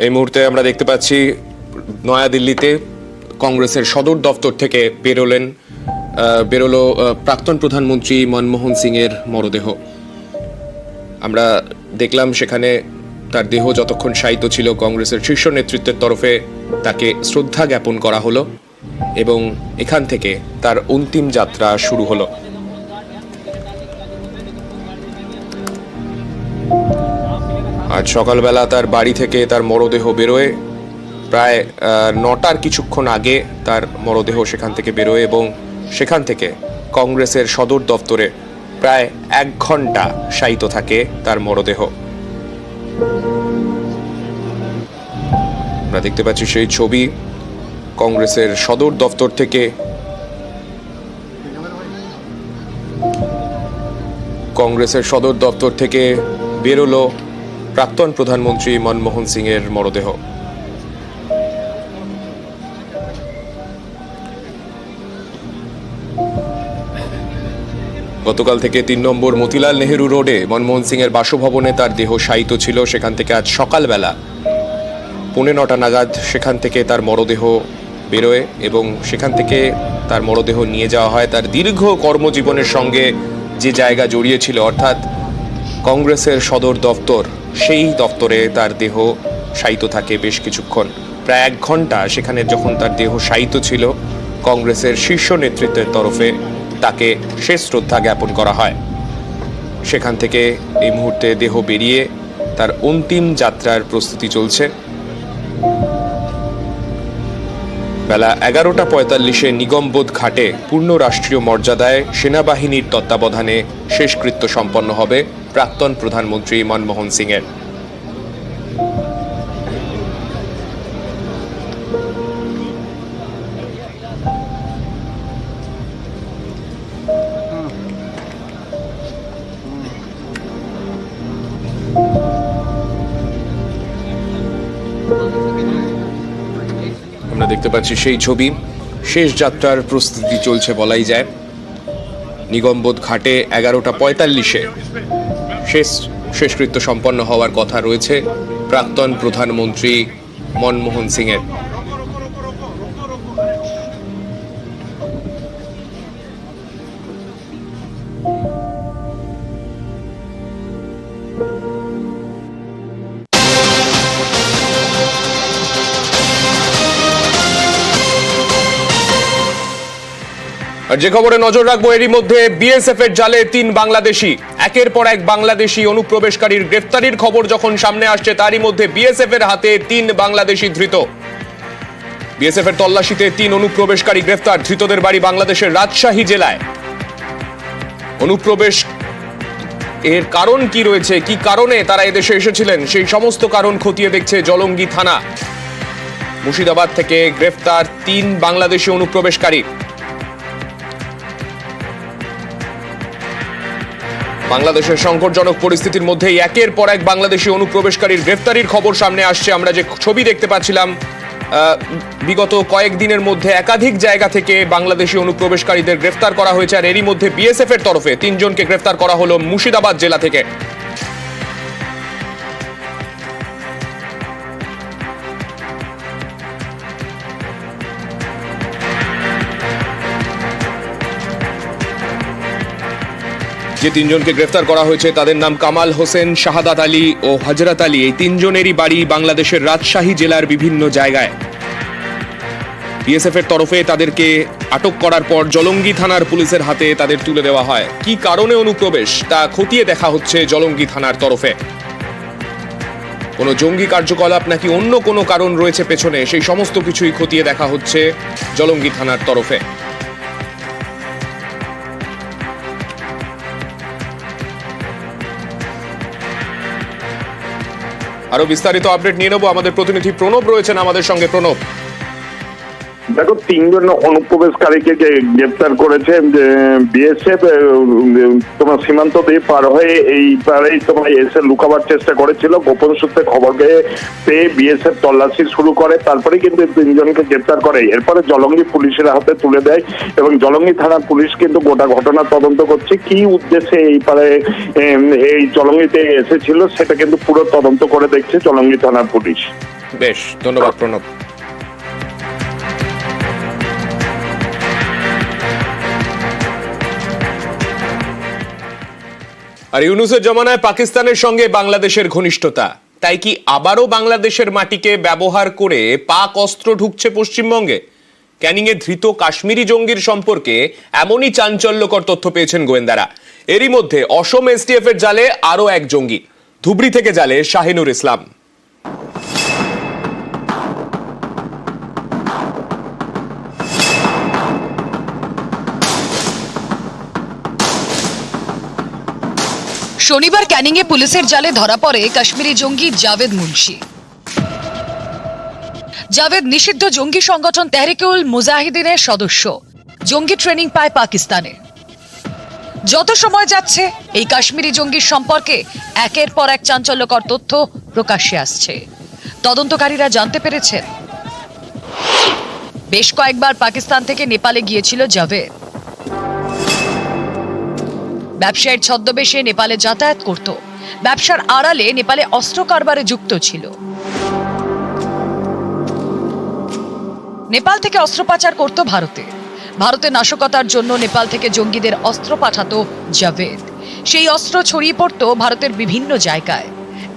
এই মুহূর্তে আমরা দেখতে পাচ্ছি নয়াদিল্লিতে কংগ্রেসের সদর দফতর থেকে বেরোলো প্রাক্তন প্রধানমন্ত্রী মনমোহন সিং এর মরদেহ। আমরা দেখলাম সেখানে তার দেহ যতক্ষণ শায়িত ছিল কংগ্রেসের শীর্ষ নেতৃত্বের তরফে তাকে শ্রদ্ধা জ্ঞাপন করা হলো এবং এখান থেকে তার অন্তিম যাত্রা শুরু হলো। আজ সকালবেলা তার বাড়ি থেকে তার মরদেহ বেরোয়, প্রায় 9টার কিছুক্ষণ আগে তার মরদেহ সেখান থেকে বেরোয় এবং সেখান থেকে কংগ্রেসের সদর দপ্তরে প্রায় 1 ঘন্টা শায়িত থাকে তার মরদেহ। আমরা দেখতে পাচ্ছি সেই ছবি কংগ্রেসের সদর দপ্তর থেকে। কংগ্রেসের সদর দপ্তর থেকে বেরোলো প্রাক্তন প্রধানমন্ত্রী মনমোহন সিং এর মরদেহ। গতকাল থেকে 3 নম্বর মতিলাল নেহেরু রোডে মনমোহন সিং এর বাসভবনে তার দেহ শায়িত ছিল। সেখান থেকে আজ সকালবেলা 9:15 নাগাদ সেখান থেকে তার মরদেহ বেরোয় এবং সেখান থেকে তার মরদেহ নিয়ে যাওয়া হয় তার দীর্ঘ কর্মজীবনের সঙ্গে যে জায়গা জড়িয়েছিল, অর্থাৎ কংগ্রেসের সদর দপ্তর। সেই দপ্তরে তার দেহ শায়িত থাকে বেশ কিছুক্ষণ, প্রায় 1 ঘন্টা। সেখানে যখন তার দেহ শায়িত ছিল, কংগ্রেসের শীর্ষ নেতৃত্বের তরফে তাকে শেষ শ্রদ্ধা জ্ঞাপন করা হয়। সেখান থেকে এই মুহূর্তে দেহ বেরিয়ে তার অন্তিম যাত্রার প্রস্তুতি চলছে। বেলা 11:45 নিগমবোধ ঘাটে পূর্ণ রাষ্ট্রীয় মর্যাদায় সেনাবাহিনীর তত্ত্বাবধানে শেষকৃত্য সম্পন্ন হবে প্রাক্তন প্রধানমন্ত্রী মনমোহন সিং এর। আমরা দেখতে পাচ্ছি সেই ছবি। শেষ যাত্রার প্রস্তুতি চলছে বলাই যায়। নিগমবোধ ঘাটে 11:45 শেষকৃত্য সম্পন্ন হওয়ার কথা রয়েছে প্রাক্তন প্রধানমন্ত্রী মনমোহন সিং এর। আর যে খবরে নজর রাখবো এরই মধ্যে বিএসএফ এর জালে 3 বাংলাদেশি, একের পর এক বাংলাদেশি অনুপ্রবেশকারীর গ্রেফতারির খবর যখন সামনে আসছে, তারই মধ্যে বিএসএফ এর হাতে 3 বাংলাদেশি ধৃত। বিএসএফ এর তল্লাশিতে 3 অনুপ্রবেশকারী গ্রেফতার। ধৃতদের বাড়ি বাংলাদেশের রাজশাহী জেলায়। অনুপ্রবেশ এর কারণ কি রয়েছে, কি কারণে তারা এদেশে এসেছিলেন, সেই সমস্ত কারণ খতিয়ে দেখছে জলঙ্গি থানা। মুর্শিদাবাদ থেকে গ্রেফতার 3 বাংলাদেশি অনুপ্রবেশকারী। বাংলাদেশের সংকটজনক পরিস্থিতির মধ্যেই একের পর এক বাংলাদেশি অনুপ্রবেশকারীর গ্রেফতারির খবর সামনে আসছে। আমরা যে ছবি দেখতে পাচ্ছিলাম, বিগত কয়েকদিনের মধ্যে একাধিক জায়গা থেকে বাংলাদেশি অনুপ্রবেশকারীদের গ্রেফতার করা হয়েছে। আর এরই মধ্যে বিএসএফ এর তরফে 3 জনকে গ্রেফতার করা হলো মুর্শিদাবাদ জেলা থেকে। যে 3 জনকে গ্রেফতার করা হয়েছে তাদের নাম কামাল হোসেন, শাহাদাত আলী ও হযরত আলী। এই 3 জনেরই বাড়ি বাংলাদেশের রাজশাহী জেলার বিভিন্ন জায়গায়। বিএসএফ এর তরফে তাদেরকে আটক করার পর জলঙ্গি থানার পুলিশের হাতে তাদের তুলে দেওয়া হয়। কি কারণে অনুপ্রবেশ তা খতিয়ে দেখা হচ্ছে জলঙ্গি থানার তরফে। কোনো জঙ্গি কার্যকলাপ নাকি অন্য কোনো কারণ রয়েছে পেছনে, সেই সমস্ত কিছুই খতিয়ে দেখা হচ্ছে জলঙ্গি থানার তরফে। আরো বিস্তারিত আপডেট নিয়ে নেবো, আমাদের প্রতিনিধি প্রণব রয়েছেন আমাদের সঙ্গে। প্রণব, দেখো, 3 জন অনুপ্রবেশকারীকে গ্রেপ্তার করেছে বিএসএফ। তোমার সীমান্ত দিয়ে পার হয়ে এই পারেই তোমার এসে লুকাবার চেষ্টা করেছিল। গোপন সূত্রে খবর পেয়ে বিএসএফ তল্লাশি শুরু করে, তারপরে কিন্তু 3 জনকে গ্রেপ্তার করে। এরপরে জলঙ্গি পুলিশের হাতে তুলে দেয় এবং জলঙ্গি থানার পুলিশ কিন্তু গোটা ঘটনা তদন্ত করছে। কি উদ্দেশ্যে এই পারে এই জলঙ্গিতে এসেছিল সেটা কিন্তু পুরো তদন্ত করে দেখছে জলঙ্গি থানার পুলিশ। বেশ, ধন্যবাদ প্রণব। আর ইউনূসের জমানায় পাকিস্তানের সঙ্গে বাংলাদেশের ঘনিষ্ঠতা, তাই কি আবারও বাংলাদেশের মাটিকে ব্যবহার করে পাক অস্ত্র ঢুকছে পশ্চিমবঙ্গে? ক্যানিংয়ে ধৃত কাশ্মীরি জঙ্গির সম্পর্কে এমনই চাঞ্চল্যকর তথ্য পেয়েছেন গোয়েন্দারা। এরই মধ্যে অসম এসটিএফ এর জালে আরও এক জঙ্গি, ধুবড়ি থেকে জালে শাহিনুর ইসলাম। শনিবার ক্যানিংয়ে পুলিশের জালে ধরা পড়ে কাশ্মীরি জঙ্গি জাভেদ মুন্সি। জাভেদ নিষিদ্ধ জঙ্গি সংগঠন তেহরিকুল মুজাহিদিনের সদস্য। জঙ্গি ট্রেনিং পায় পাকিস্তানে। যত সময় যাচ্ছে এই কাশ্মীরি জঙ্গির সম্পর্কে একের পর এক চাঞ্চল্যকর তথ্য প্রকাশ্যে আসছে। তদন্তকারীরা জানতে পেরেছেন বেশ কয়েকবার পাকিস্তান থেকে নেপালে গিয়েছিল জাভেদ। ব্যবসায়ের ছদ্মবেশে নেপালে যাতায়াত করত। ব্যবসার আড়ালে নেপালে অস্ত্র কারবারে যুক্ত ছিল। নেপাল থেকে অস্ত্র পাচার করত ভারতে। ভারতে নাশকতার জন্য নেপাল থেকে জঙ্গিদের অস্ত্র পাঠাতো জাভেদ। সেই অস্ত্র ছড়িয়ে পড়তো ভারতের বিভিন্ন জায়গায়।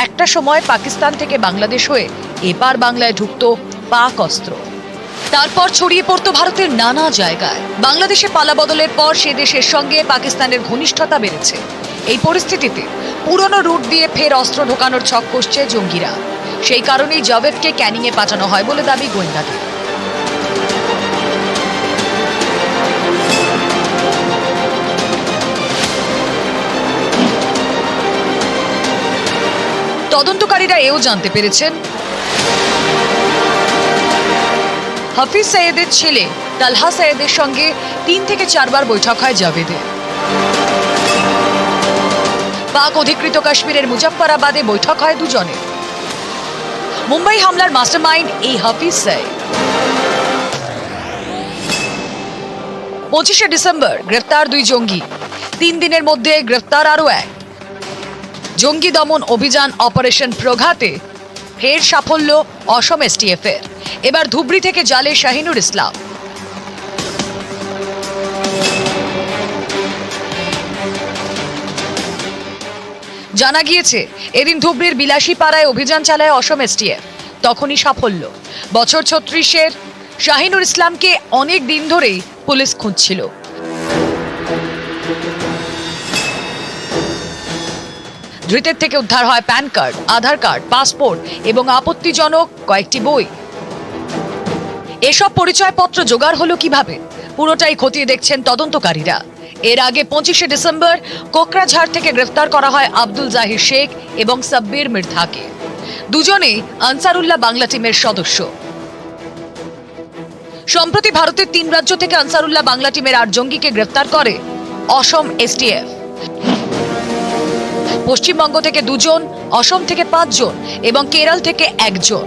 একটা সময় পাকিস্তান থেকে বাংলাদেশ হয়ে এপার বাংলায় ঢুকতো পাক অস্ত্র। তারপর ছড়িয়ে পড়তো ভারতের নানা জায়গায়। বাংলাদেশে পালাবদলের পর সে দেশের সঙ্গে পাকিস্তানের ঘনিষ্ঠতা বেড়েছে। এই পরিস্থিতিতে পুরনো রুট দিয়ে ফের অস্ত্র ঢোকানোর ছক কষছে জঙ্গিরা। সেই কারণেই জাভেদকে ক্যানিংয়ে পাঠানো হয় বলে দাবি গোয়েন্দাদের। তদন্তকারীরা এও জানতে পেরেছেন হাফিজ সৈয়দের ছেলে তালহা সৈয়দের সঙ্গে 3 থেকে 4 বার বৈঠক হয় জাভেদের। পাক অধিকৃত কাশ্মীরের মুজাফফরাবাদে বৈঠক হয় দুজনের। মুম্বাই হামলার মাস্টারমাইন্ড এই হাফিজ সৈয়দ। 25শে ডিসেম্বর গ্রেফতার 2 জঙ্গি। 3 দিনের মধ্যে গ্রেফতার আরও এক। জঙ্গি দমন অভিযান অপারেশন প্রঘাতে ফের সাফল্য অসম এসটিএফ এর। এবার ধুবড়ি থেকে জালে শাহিনুর ইসলাম। জানা গিয়েছে এদিন ধুবড়ির বিলাসী পাড়ায় অভিযান চালায় অসম এসটিএফ। তখনই সাফল্য। বছর 36-এর শাহিনুর ইসলামকে অনেক দিন ধরেই পুলিশ খুঁজছিল। ধৃতের থেকে উদ্ধার হয় প্যান কার্ড, আধার কার্ড, পাসপোর্ট এবং আপত্তিজনক কয়েকটি বই। এসব পরিচয়পত্র জোগাড় হলো কিভাবে, পুরোটাই খতিয়ে দেখছেন তদন্তকারীরা। এর আগে 25শে ডিসেম্বর কোকরাঝাড় থেকে গ্রেফতার করা হয় আব্দুল জাহির শেখ এবং সাব্বির মির্ধাকে। দুজনেই আনসারুল্লাহ বাংলা টিমের সদস্য। সম্প্রতি ভারতের 3 রাজ্য থেকে আনসারুল্লাহ বাংলা টিমের 8 জঙ্গিকে গ্রেফতার করে অসম এসটিএফ। পশ্চিমবঙ্গ থেকে 2 জন, অসম থেকে 5 জন এবং কেরল থেকে 1 জন।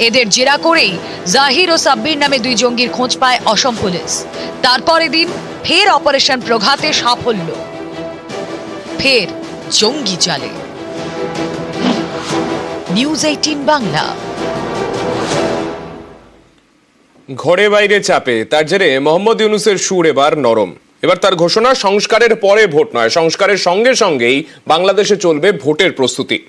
এদের জেরা করেই জাহির ও সাব্বির নামে 2 জঙ্গির খোঁজ পায় অসম পুলিশ। তারপর এদিন ফের অপারেশন প্রঘাতে সাফল্য, ফের জঙ্গি জালে। নিউজ 18 বাংলা। ঘরে বাইরে চাপে, তার জেরে মোহাম্মদ ইউনূসের সুর এবার নরম। এবার তার ঘোষণা, সংস্কারের পরে ভোট নয়, সংস্কারের সঙ্গে সঙ্গেই বাংলাদেশে চলবে ভোটের প্রস্তুতি।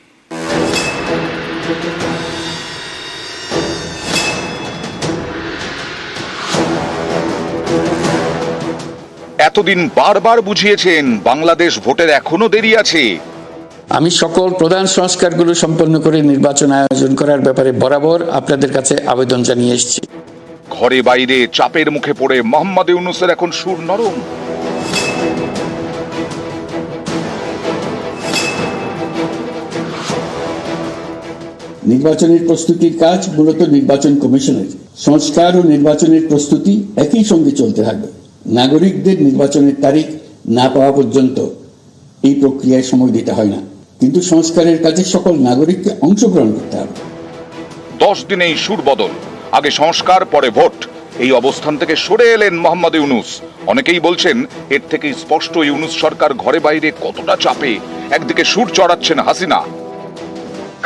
এতদিন বারবার বুঝিয়েছেন বাংলাদেশ ভোটের এখনো দেরি আছে। আমি সকল প্রধান সংস্কারগুলো সম্পন্ন করে নির্বাচন আয়োজন করার ব্যাপারে বরাবর আপনাদের কাছে আবেদন জানিয়ে এসেছি। ঘরে বাইরে চাপের মুখে পড়ে মোহাম্মদ ইউনূসের এখন সুর নরম। নির্বাচনের প্রস্তুতির কাজ মূলত নির্বাচন কমিশনের। সংস্কার ও নির্বাচনের প্রস্তুতি একই সঙ্গে চলতে থাকবে। নাগরিকদের নির্বাচনের তারিখ না পাওয়া পর্যন্ত এই প্রক্রিয়ায় সময় দিতে হয় না, কিন্তু সংস্কারের কাজে সকল নাগরিককে অংশগ্রহণ করতে হবে। 10 দিনেই সুর বদল, আগে সংস্কার পরে ভোট। এই অবস্থান থেকে সরে এলেন মোহাম্মদ ইউনূস। অনেকেই বলছেন এর থেকে স্পষ্ট ইউনূস সরকার ঘরে বাইরে কতটা চাপে। একদিকে সুর চড়াচ্ছেন হাসিনা।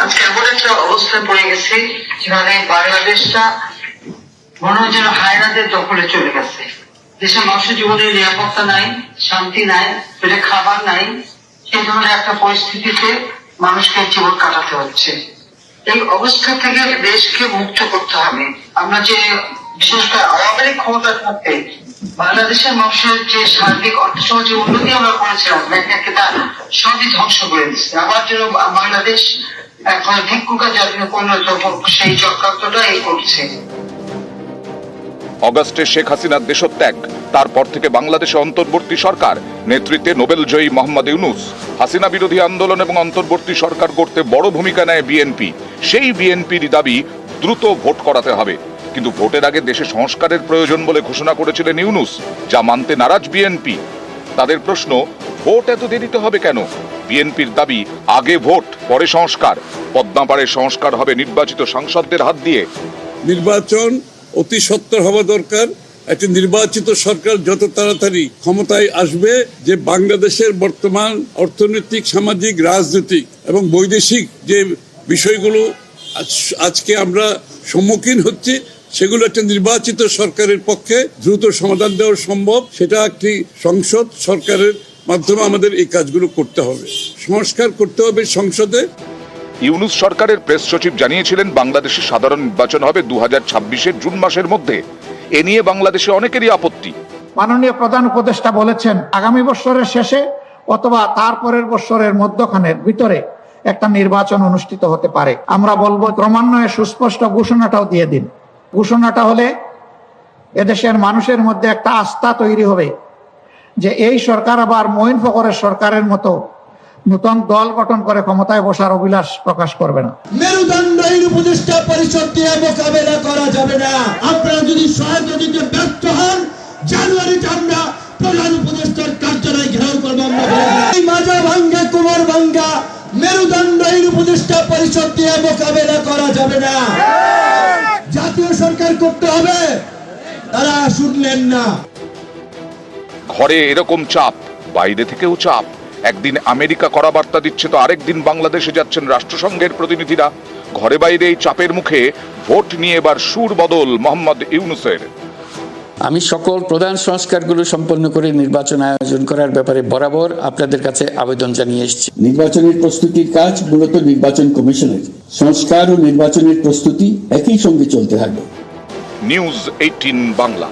আজকে একটা অবস্থায় পড়ে গেছে যেখানে বাংলাদেশটা মনে হয় যেন হায়নাদের দখলে চলে গেছে। দেশের মানুষের জীবনের নিরাপত্তা নাই, শান্তি নাই, পেটে খাবার নাই, সেই ধরনের একটা পরিস্থিতিতে মানুষকে জীবন কাটাতে হচ্ছে। এই অবস্থা থেকে দেশকে মুক্ত করতে হবে। আমরা যে বিশেষ করে আওয়ামী লীগ ক্ষমতা থাকতে বাংলাদেশের মানুষের যে সার্বিক অর্থসামাজিক উন্নতি আমরা করেছিলাম তা সবই ধ্বংস করে দিচ্ছে। আবার যেন বাংলাদেশ এখন ভিক্ষুকা জাতীয় পরিণত সেই চক্রান্তটা এই করছে। অগস্টে শেখ হাসিনার দেশত্যাগ, তারপর থেকে বাংলাদেশে অন্তর্বর্তী সরকার, নেতৃত্বে নোবেলজয়ী মোহাম্মদ ইউনূস। হাসিনা বিরোধী আন্দোলন এবং অন্তর্বর্তী সরকার করতে বড় ভূমিকা নেয় বিএনপি। সেই বিএনপির দাবি দ্রুত ভোট করাতে হবে, কিন্তু ভোটের আগে দেশে সংস্কারের প্রয়োজন বলে ঘোষণা করেছিলেন ইউনূস, যা মানতে নারাজ বিএনপি। তাদের প্রশ্ন, ভোট এত দেরিতে হবে কেন? বিএনপির দাবি, আগে ভোট পরে সংস্কার। পদ্মাপাড়ের সংস্কার হবে নির্বাচিত সাংসদদের হাত দিয়ে। নির্বাচন অতি সত্বর হওয়া দরকার। একটি নির্বাচিত সরকার যত তাড়াতাড়ি ক্ষমতায় আসবে, যে বাংলাদেশের বর্তমান অর্থনৈতিক, সামাজিক, রাজনৈতিক এবং বৈদেশিক যে বিষয়গুলো আজকে আমরা সম্মুখীন হচ্ছি, সেগুলো একটা নির্বাচিত সরকারের পক্ষে দ্রুত সমাধান দেওয়া সম্ভব। সেটা একটি সংসদ সরকারের মাধ্যমে আমাদের এই কাজগুলো করতে হবে, সংস্কার করতে হবে সংসদে। ইউনূস সরকারের প্রেস সচিব জানিয়েছিলেন বাংলাদেশে সাধারণ নির্বাচন হবে 2026-এর জুন মাসের মধ্যে। এ নিয়ে বাংলাদেশে অনেকেরই আপত্তি। মাননীয় প্রধান উপদেষ্টা বলেছেন আগামী বছরের শেষে অথবা তারপরের বছরের মধ্যখানের ভিতরে একটা নির্বাচন অনুষ্ঠিত হতে পারে। আমরা বলবো ক্রমান্বয়ে সুস্পষ্ট ঘোষণাটাও দিয়ে দিন। ঘোষণাটা হলে এদেশের মানুষের মধ্যে একটা আস্থা তৈরি হবে যে এই সরকার আবার মঈন ফখরের সরকারের মতো নতুন দল গঠন করে ক্ষমতায় বসার অভিলাষ প্রকাশ করবে না। মেরুদণ্ডহীন উপদেষ্টা পরিষদ দিয়ে মোকাবেলা করা যাবে না। আপনারা যদি সহায়তা দিতে ব্যর্থ হন, জানুয়ারিতে আমরা প্রধান উপদেষ্টার কার্যালয় ঘেরাও করবো। এই মাজা ভাঙ্গা, কোমর ভাঙ্গা মেরুদণ্ডহীন উপদেষ্টা পরিষদ দিয়ে মোকাবেলা করা যাবে না। জাতীয় সরকার করতে হবে, তারা শুনলেন না। ঘরে এরকম চাপ, বাইরে থেকেও চাপ। একদিন আমেরিকা কড়া বার্তা দিচ্ছে তো আরেকদিন বাংলাদেশে যাচ্ছেন রাষ্ট্রসংঘের প্রতিনিধিরা। ঘরে বাইরে এই চাপের মুখে ভোট নিয়ে এবার সুর বদল মোহাম্মদ ইউনূসের। আমি সকল প্রধান সংস্কারগুলো সম্পন্ন করে নির্বাচন আয়োজন করার ব্যাপারে বরাবর আপনাদের কাছে আবেদন জানিয়ে এসেছি। নির্বাচনের প্রস্তুতির কাজ মূলত নির্বাচন কমিশনের। সংস্কার ও নির্বাচনের প্রস্তুতি একই সঙ্গে চলতে থাকবে। নিউজ 18 বাংলা।